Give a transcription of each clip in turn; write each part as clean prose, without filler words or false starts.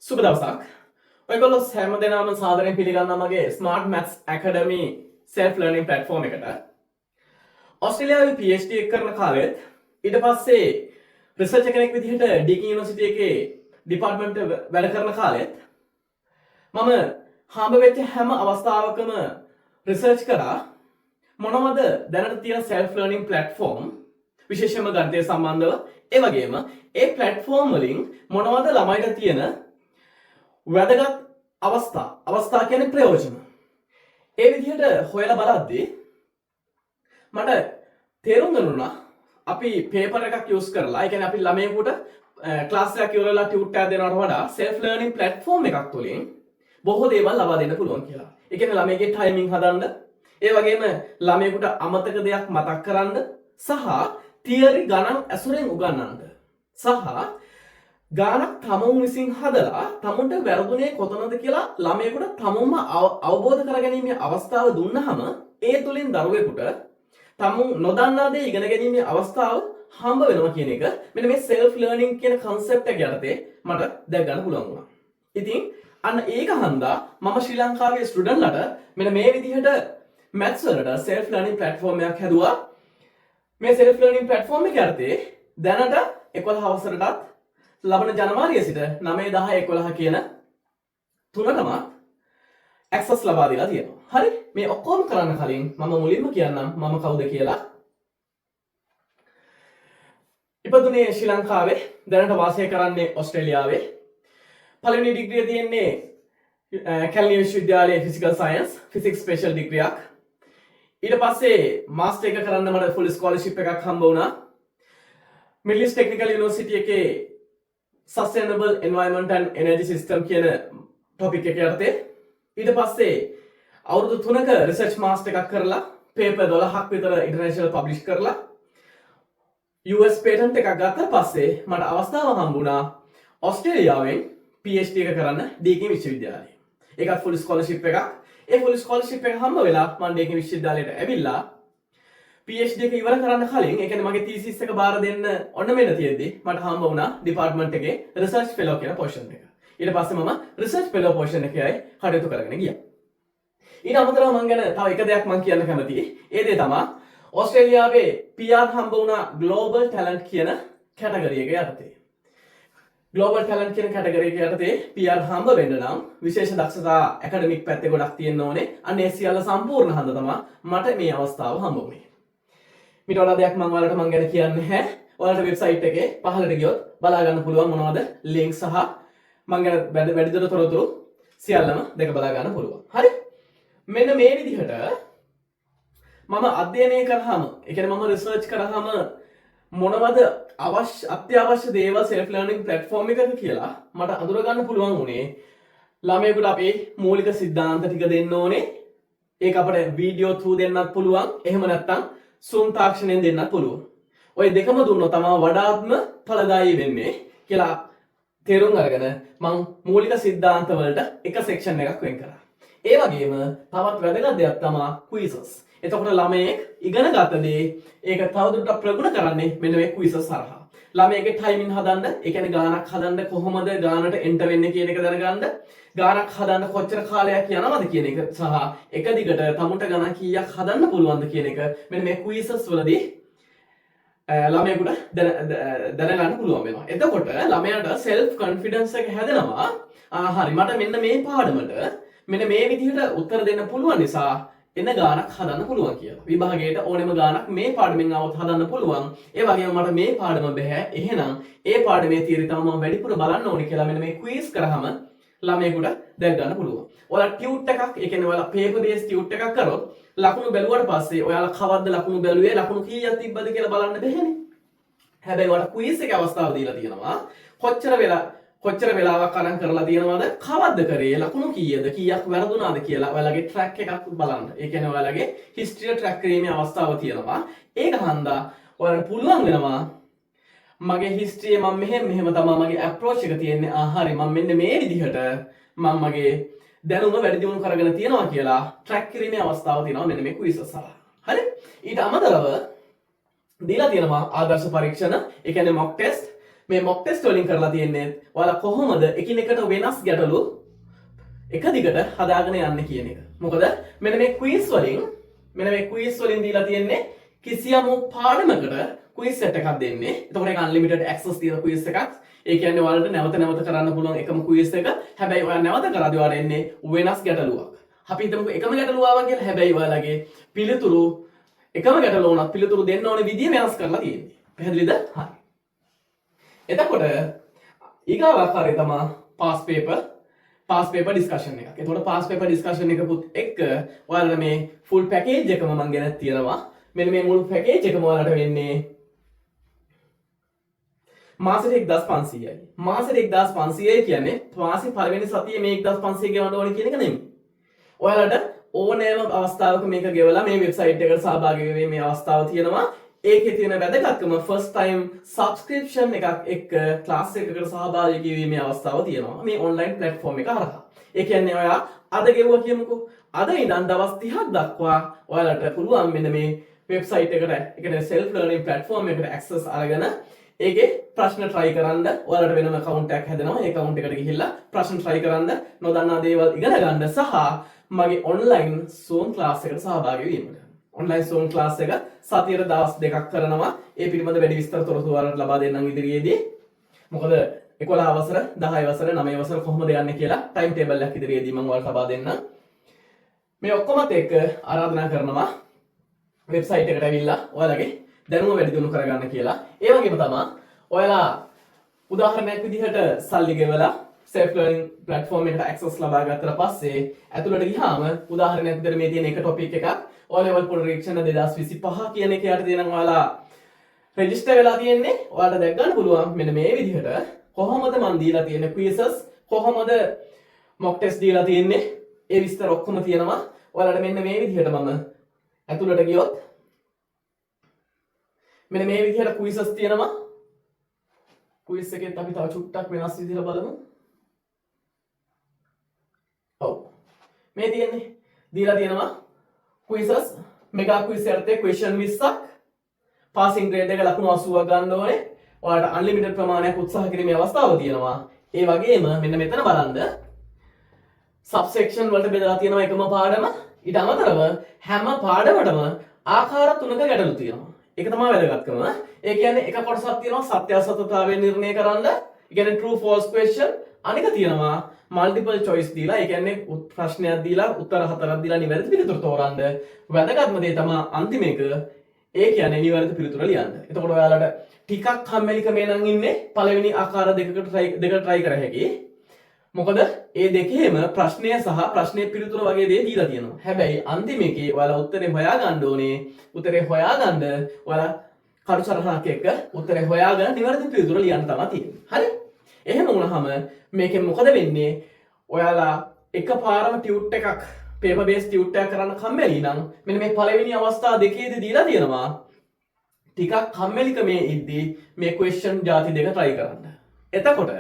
සුබ දවසක්. ඔයගොල්ලෝ හැම දෙනාම සාදරයෙන් පිළිගන්නවා මගේ Smart Maths Academy self learning platform එකට. ඔස්ට්‍රේලියාවේ PhD එක කරන කාලෙත් ඊට පස්සේ රිසර්චර් කෙනෙක් විදිහට ඩීකින් යුනිවර්සිටි එකේ ඩිපාර්ට්මන්ට් වැඩ කරන කාලෙත් මම හම්බ වෙච්ච හැම අවස්ථාවකම රිසර්ච් කරා මොනවද දැනට තියෙන self learning platform විශේෂයෙන්ම ගණිතය සම්බන්ධව ඒ වගේම ඒ platform වලින් මොනවද ළමයිට තියෙන වැදගත් අවස්ථා කියන්නේ ප්‍රයෝජන. ඒ විදිහට හොයලා බලද්දී මට තේරුම් ගන්නුණා අපි පේපර් එකක් යූස් කරලා ඒ කියන්නේ අපි ළමයෙකුට ක්ලාස් එකක් ඉවරලා ටියුට් එකක් දෙනවට වඩා self learning platform එකක් තුලින් බොහෝ දේවල් ලබා දෙන්න පුළුවන් කියලා. ඒ කියන්නේ ළමයිගේ ටයිමින් හදන්න, ඒ වගේම ළමයෙකුට අමතක දෙයක් මතක් කරන්න සහ තියරි ගණන් ඇසුරෙන් උගන්වන්න සහ ගානක් තමුන් විසින් හදලා තමුන්ට වැරදුනේ කොතනද කියලා ළමයෙකුට තමුන්ම අවබෝධ කරගැනීමේ අවස්ථාව දුන්නහම ඒ තුලින් දරුවෙකුට තමුන් නොදන්නා දේ ඉගෙන ගැනීමේ අවස්ථාව හම්බ වෙනවා කියන එක මෙන්න මේ self learning කියන concept එක යටතේ මට දැක් ගන්න පුළුවන් වුණා. ඉතින් අන්න ඒක හන්දා මම ශ්‍රී ලංකාවේ ස්ටුඩන්ට්ලට මෙන්න මේ විදිහට maths වලට self learning platform එකක් හැදුවා. මේ self learning platform එක යටතේ දැනට 11 අවසරටත් ලබන ජනවාරිය සිට 9 10 11 කියන තුනටම ඇක්සස් ලබා දීලා තියෙනවා. හරි? මේ ඔක්කොම කරන්න කලින් මම මුලින්ම කියන්නම් මම කවුද කියලා. ඉපදුනේ ශ්‍රී ලංකාවේ, දැනට වාසය කරන්නේ ඕස්ට්‍රේලියාවේ. පළවෙනි ඩිග්‍රිය තියෙන්නේ කැලණිය විශ්වවිද්‍යාලයේ ෆිසිකල් සයන්ස් ෆිසික්ස් ස්පෙෂල් ඩිග්‍රියක්. ඊට පස්සේ මාස්ටර් එක කරන්න මට ෆුල් ස්කෝලර්ෂිප් එකක් හම්බ වුණා. මිඩල් ඊස්ට් ටෙක්නිකල් යුනිවර්සිටි එකේ Sustainable Environment and Energy System කියන ටොපික් එක යටතේ ඊට පස්සේ අවුරුදු 3ක රිසර්ච් මාස්ටර් එකක් කරලා පේපර් 12ක් විතර ඉන්ටර්නැෂනල් පබ්ලිෂ් කරලා US පේටන්ට් එකක් ගත්තා පස්සේ මට අවස්ථාව හම්බුණා ඕස්ට්‍රේලියාවෙන් PhD එක කරන්න ඩීකින් විශ්වවිද්‍යාලයේ. ඒකත් ෆුල් ස්කෝලර්ෂිප් එකක්. ඒ ෆුල් ස්කෝලර්ෂිප් එක හම්බ වෙලා මම ඩීකින් විශ්වවිද්‍යාලයට ඇවිල්ලා PhD එක ඉවර කරන්න කලින් ඒ කියන්නේ මගේ thesis එක බාර දෙන්න ඔන්න මෙන්න තියෙද්දි මට හම්බ වුණා ඩිපාර්ට්මන්ට් එකේ රිසර්ච් ෆෙලෝ කියන පොසිෂන් එක. ඊට පස්සේ මම රිසර්ච් ෆෙලෝ පොසිෂන් එකේ කටයුතු කරගෙන ගියා. ඊට අමතරව මම ගැන තව එක දෙයක් මම කියන්න කැමතියි. ඒ දේ තමයි ඕස්ට්‍රේලියාවේ PR හම්බ වුණා Global Talent කියන කැටගරි එක යටතේ. Global Talent කියන කැටගරි එක යටතේ PR හම්බ වෙන්න නම් විශේෂ දක්ෂතා ඇකඩමික් පැත්තේ ගොඩක් තියෙන්න ඕනේ. අන්න ඒ සියල්ල සම්පූර්ණ හන්ද තමයි මට මේ අවස්ථාව හම්බ වුණේ. මිට වඩා දෙයක් මම ඔයාලට මම ගැන කියන්නේ නැහැ. ඔයාලට වෙබ්සයිට් එකේ පහළට ගියොත් බලා ගන්න පුළුවන් මොනවද ලින්ක් සහ මම ගැන වැඩිදුර තොරතුරු සියල්ලම දෙක බලා ගන්න පුළුවන්. හරි? මෙන්න මේ විදිහට මම අධ්‍යයනය කරාම, ඒ කියන්නේ මම රිසර්ච් කරාම මොනවද අත්‍යවශ්‍ය දේවල් self learning platform එකක කියලා මට අඳුර ගන්න පුළුවන් උනේ ළමයෙකුට අපේ මූලික සිද්ධාන්ත ටික දෙන්න ඕනේ. ඒක අපිට වීඩියෝ through දෙන්නත් පුළුවන්. එහෙම නැත්නම් සූම් තාක්ෂණයෙන් දෙන්නත් පුළුවන්. ඔය දෙකම දුන්නොත් තමයි වඩාත්ම ඵලදායී වෙන්නේ කියලා තේරුම් අරගෙන මම මූලික සිද්ධාන්ත වලට එක සෙක්ෂන් එකක් වෙන් කරා. ඒ වගේම තවත් වැදගත් දෙයක් තමයි quizzes. එතකොට ළමයෙක් ඉගෙන ගත දේ ඒක තවදුරටත් ප්‍රගුණ කරන්නේ මෙන්න මේ quizzes හරහා. ළමයෙක්ගේ ටයිමින් හදන්න, ඒ කියන්නේ ගානක් හදන්න කොහොමද ගානට එන්ටර් වෙන්නේ කියන එක දැනගන්න, ගානක් හදන්න කොච්චර කාලයක් යනවද කියන එක සහ එක දිගට තමුන්ට ගණන් කීයක් හදන්න පුළුවන්ද කියන එක මෙන්න මේ quizzes වලදී ළමයෙකුට දැනගන්න පුළුවන් වෙනවා. එතකොට ළමයාට self confidence එක හැදෙනවා. හරි මට මෙන්න මේ පාඩමට මෙන්න මේ විදිහට උත්තර දෙන්න පුළුවන් නිසා එන ගානක් හදන්න පුළුවන් කියලා. විභාගයට ඕනෙම ගානක් මේ පාඩමෙන් આવොත් හදන්න පුළුවන්. ඒ වගේම මට මේ පාඩම බෑ. එහෙනම් ඒ පාඩමේ තියරි තමයි මම වැඩිපුර බලන්න ඕනේ කියලා මෙන්න මේ ක්විස් කරාම ළමයෙකුට දැක් ගන්න පුළුවන්. ඔයාලා ටියුට් එකක්, ඒ කියන්නේ ඔයාලා පේපර් බේස් ටියුට් එකක් කරොත් ලකුණු බැලුවට පස්සේ ඔයාලා කවද්ද ලකුණු බැලුවේ, ලකුණු කීයක් තිබ්බද කියලා බලන්න බැහැනේ. හැබැයි ඔයාලා ක්විස් එකේ අවස්ථාව දීලා තියෙනවා. කොච්චර වෙලාවක් අරන් කරලා තියෙනවද, කවද්ද කරේ, ලකුණු කීයද, කීයක් වැරදුනාද කියලා ඔයාලගේ ට්‍රැක් එකක් බලන්න. ඒ කියන්නේ ඔයාලගේ හිස්ටරි ට්‍රැක් කිරීමේ අවස්ථාව තියෙනවා. ඒක හන්දා ඔයාලට පුළුවන් වෙනවා මගේ හිස්ටරියේ මම මෙහෙම තමයි මගේ අප්‍රෝච් එක තියෙන්නේ. හරි මම මෙන්න මේ විදිහට මම මගේ දැනුම වැඩි දියුණු කරගෙන තියෙනවා කියලා ට්‍රැක් කිරීමේ අවස්ථාව තියෙනවා මෙන්න මේ quiz හරහා. හරි? ඊට අමතරව දීලා තියෙනවා ආදර්ශ පරීක්ෂණ, ඒ කියන්නේ mock test මේ මොක් ටෙස්ට් වලින් කරලා තියෙන්නේ ඔයාලා කොහොමද එකිනෙකට වෙනස් ගැටලු එක දිගට හදාගෙන යන්න කියන එක. මොකද මෙන්න මේ ක්විස් වලින් දීලා තියෙන්නේ කිසියම් පාඩමකට ක්විස් සෙට් එකක් දෙන්නේ. එතකොට ඒක අන්ලිමිටඩ් ඇක්සස් තියෙන ක්විස් එකක්. ඒ කියන්නේ ඔයාලට නැවත නැවත කරන්න පුළුවන් එකම ක්විස් එක. හැබැයි ඔයා නැවත කරද්දී ඔයාලට එන්නේ වෙනස් ගැටලුවක්. අපි හිතමුකෝ එකම ගැටලුව ආවා කියලා. හැබැයි ඔයාලගේ පිළිතුරු එකම ගැටලුව උනත් පිළිතුරු දෙන්න ඕනේ විදිය වෙනස් කරලා තියෙන්නේ. පැහැදිලිද? හරි. එතකොට ඊගාව ආකාරය තමයි පාස් පේපර් ඩිස්කෂන් එකක්. එතකොට පාස් පේපර් ඩිස්කෂන් එකකුත් එක්ක ඔයාලට මේ ෆුල් පැකේජ් එකම මම ගෙනත් තියෙනවා. මෙන්න මේ මුළු පැකේජ් එකම ඔයාලට වෙන්නේ මාසෙට 1500යි. මාසෙට 1500යි කියන්නේ මාසේ පළවෙනි සතියේ මේ 1500 ගෙවන්න ඕනේ කියන එක නෙමෙයි. ඔයාලට ඕනෑම අවස්ථාවක මේක ගෙවලා මේ වෙබ්සයිට් එකට සහභාගී වෙන්නේ මේ අවස්ථාව තියෙනවා. ඒකේ තියෙන වැදගත්කම ෆස්ට් ටයිම් සබ්ස්ක්‍රිප්ෂන් එකක් එක්ක ක්ලාස් එකකට සහභාගී වීමේ අවස්ථාව තියෙනවා මේ ඔන්ලයින් ප්ලැට්ෆෝම් එක හරහා. ඒ කියන්නේ ඔයා අද ගෙවුවා කියමුකෝ. අද ඉඳන් දවස් 30ක් දක්වා ඔයාලට පුළුවන් මෙන්න මේ වෙබ්සයිට් එකට, ඒ කියන්නේ self learning platform එකට access අරගෙන ඒකේ ප්‍රශ්න try කරන්න. ඔයාලට වෙනම account එකක් හැදෙනවා. ඒ account එකට ගිහිල්ලා ප්‍රශ්න try කරන්න, නොදන්නා දේවල් ඉගෙන ගන්න සහ මගේ online Zoom class එකට සහභාගී වීමට. online Zoom class එක සතියට දවස් දෙකක් කරනවා. ඒ පිළිබඳ වැඩි විස්තර තොරතුරු ඔයාලට ලබා දෙන්නම් ඉදිරියේදී. මොකද 11 වසර, 10 වසර, 9 වසර කොහොමද යන්නේ කියලා ටයිම් ටේබල් එකක් ඉදිරියේදී මම ඔයාලට ලබා දෙන්නම්. මේ ඔක්කොමත් එක්ක ආරාධනා කරනවා වෙබ්සයිට් එකට ඇවිල්ලා ඔයාලගේ දැනුම වැඩි දියුණු කරගන්න කියලා. ඒ වගේම තමයි ඔයාලා උදාහරණයක් විදිහට සල්ලි ගෙවලා self learning platform එකට access ලබා ගත්තට පස්සේ ඇතුළට ගියාම උදාහරණයක් විදිහට මේ තියෙන එක topic එකක් O level පරීක්ෂණ 2025 කියන එක යටතේ නම් ඔයාලා register වෙලා තියෙන්නේ. ඔයාලට දැක් ගන්න පුළුවන් මෙන්න මේ විදිහට කොහොමද මන් දීලා තියෙන්නේ quizzes, කොහොමද mock test දීලා තියෙන්නේ, ඒ විස්තර ඔක්කොම තියෙනවා. ඔයාලට මෙන්න මේ විදිහට මම ඇතුළට ගියොත් මෙන්න මේ විදිහට quizzes තියෙනවා. quiz එකෙත් අපි තව චුට්ටක් වෙනස් විදිහට බලමු. ඔව්. මේ තියෙන්නේ දීලා තියෙනවා quizzes mega quiz යටතේ question 20ක් passing grade එක ලකුණු 80ක් ගන්න ඕනේ. ඔයාලට unlimited ප්‍රමාණයක් උත්සාහ කිරීමේ අවස්ථාව තියෙනවා. ඒ වගේම මෙන්න මෙතන බලන්න subsection වලට බෙදලා තියෙනවා එකම පාඩම. ඊට අමතරව හැම පාඩමකටම ආකාර තුනක ගැටලු තියෙනවා. ඒක තමයි වැදගත්කම. ඒ කියන්නේ එක කොටසක් තියෙනවා සත්‍ය අසත්‍යතාවය නිර්ණය කරන්න. ඒ කියන්නේ true false question. අනික තියෙනවා multiple choice දීලා, ඒ කියන්නේ ප්‍රශ්නයක් දීලා උත්තර හතරක් දීලා නිවැරදි පිළිතුර තෝරන්න. වැදගත්ම දේ තමයි අන්තිම එක. ඒ කියන්නේ නිවැරදි පිළිතුර ලියන්න. එතකොට ඔයාලට ටිකක් කම්මැලිකමේ නම් ඉන්නේ පළවෙනි ආකාර දෙකට try කර හැකි. මොකද ඒ දෙකේම ප්‍රශ්නය සහ ප්‍රශ්නයේ පිළිතුර වගේ දේ දීලා තියෙනවා. හැබැයි අන්තිම එකේ ඔයාලා උත්තරේ හොයාගන්න ඕනේ. උත්තරේ හොයාගන්න ඔයාලා කරුසරහනක් එක්ක උත්තරේ හොයාගෙන නිවැරදි පිළිතුර ලියන්න තමයි තියෙන්නේ. හරි? එහෙම වුණාම මේකෙන් මොකද වෙන්නේ? ඔයාලා එකපාරම ටියුට් එකක් paper based ටියුට් එකක් කරන්න කම්මැලි නම් මෙන්න මේ පළවෙනි අවස්ථා දෙකේදී දීලා තියෙනවා. ටිකක් කම්මැලිකමේ ඉද්දී මේ question ಜಾති දෙක try කරන්න. එතකොට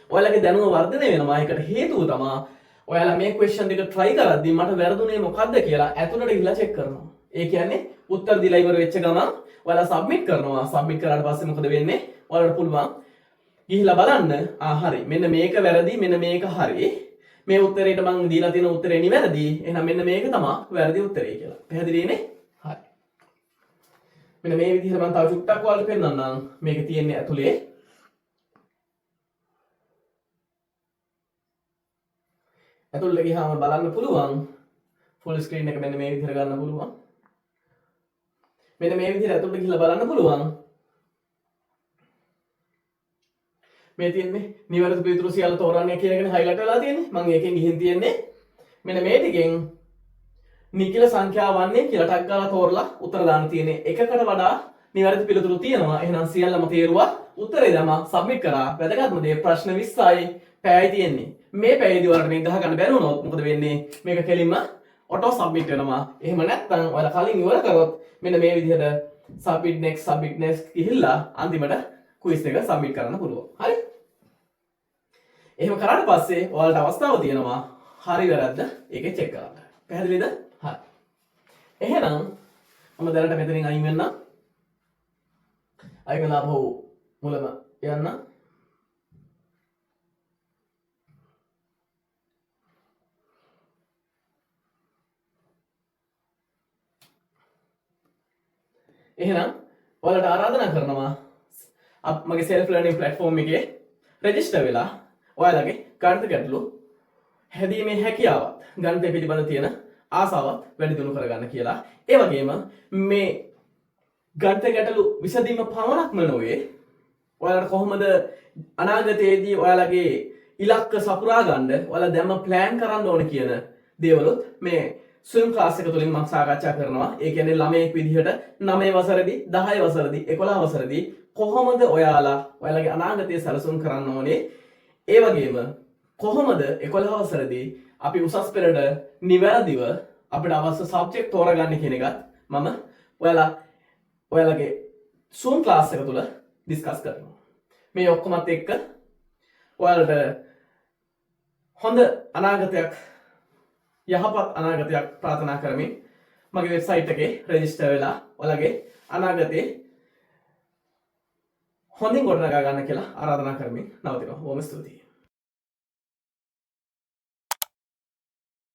ඔයාලගේ දැනුම වර්ධනය වෙනවා. ඒකට හේතුව තමයි ඔයාලා මේ question දෙක try කරද්දී මට වැරදුනේ මොකද්ද කියලා ඇතුළට ගිහලා check කරනවා. ඒ කියන්නේ උත්තර දීලා ඉවර වෙච්ච ගමන් ඔයාලා submit කරනවා. submit කරාට පස්සේ මොකද වෙන්නේ? ඔයාලට පුළුවන් ගිහිලා බලන්න හරි මෙන්න මේක වැරදි මෙන්න මේක හරි මේ උත්තරේට මම දීලා තියෙන උත්තරේ නිවැරදි එහෙනම් මෙන්න මේක තමයි වැරදි උත්තරේ කියලා. පැහැදිලිනේ? හරි. මෙන්න මේ විදිහට මම තව චුට්ටක් ඔයාලට පෙන්නන්නම්. මේක තියෙන්නේ ඇතුලේ. ඇතුළට ගියාම බලන්න පුළුවන් full screen එක මෙන්න මේ විදිහට ගන්න පුළුවන්. මෙන්න මේ විදිහට ඇතුළට ගිහිල්ලා බලන්න පුළුවන්. මේ තියෙන්නේ නිවැරදි පිළිතුරු සියල්ල තෝරන්නේ කියලාගෙන highlight වෙලා තියෙන්නේ. මම ඒකෙන් ගිහින් තියෙන්නේ මෙන්න මේ ටිකෙන් නිකිල සංඛ්‍යාවන්නේ කියලා ටක් ගාලා තෝරලා උත්තර දාන්න තියෙන්නේ. එකකට වඩා නිවැරදි පිළිතුරු තියෙනවා. එහෙනම් සියල්ලම තේරුවා. උත්තරේ දැම්මා submit කරා. වැදගත්ම දේ ප්‍රශ්න 20යි පැයයි තියෙන්නේ. මේ පැයේදී ඔයාලට මේක ගහ ගන්න බැරි වුණොත් මොකද වෙන්නේ? මේක කෙලින්ම auto submit වෙනවා. එහෙම නැත්නම් ඔයාලා කලින් ඉවර කරොත් මෙන්න මේ විදිහට submit next ගිහිල්ලා අන්තිමට quiz එක submit කරන්න පුළුවන්. හරි? එහෙම කරාට පස්සේ ඔයාලට අවස්ථාව තියෙනවා හරි වැරද්ද ඒකේ check කරන්න. පැහැදිලිද? හරි. එහෙනම් මම දැනට මෙතනින් අයින් වෙන්න. අයින් වෙලා ආපහු මුලම යන්න. එහෙනම් ඔයාලට ආරාධනා කරනවා මගේ self learning platform එකේ register වෙලා ඔයාලගේ ගණිත ගැටලු හැදීමේ හැකියාවත් ගණිතය පිළිබඳ තියෙන ආසාවත් වැඩි දියුණු කරගන්න කියලා. ඒ වගේම මේ ගණිත ගැටලු විසඳීම පමණක්ම නොවේ ඔයාලට කොහොමද අනාගතයේදී ඔයාලගේ ඉලක්ක සපුරා ගන්න ඔයාලා දැම්ම ප්ලෑන් කරන්න ඕන කියන දේවලුත් මේ ස්විම් ක්ලාස් එක තුලින් මම සාකච්ඡා කරනවා. ඒ කියන්නේ ළමයෙක් විදිහට 9 වසරේදී 10 වසරේදී 11 වසරේදී කොහොමද ඔයාලා ඔයාලගේ අනාගතය සැලසුම් කරන්න ඕනේ. ඒ වගේම කොහොමද 11 වසරේදී අපි උසස් පෙළට නිවැරදිව අපිට අවශ්‍ය සබ්ජෙක්ට් තෝරගන්නේ කියන එකත් මම ඔයාලගේ Zoom ක්ලාස් එක තුල ඩිස්කස් කරනවා. මේ ඔක්කොමත් එක්ක ඔයාලට හොඳ අනාගතයක් යහපත් අනාගතයක් ප්‍රාර්ථනා කරමින් මගේ වෙබ්සයිට් එකේ රෙජිස්ටර් වෙලා ඔයාලගේ අනාගතේ හොඳින් ගොඩනගා ගන්න කියලා ආරාධනා කරමින් නවතිනවා. බොහොම ස්තුතියි.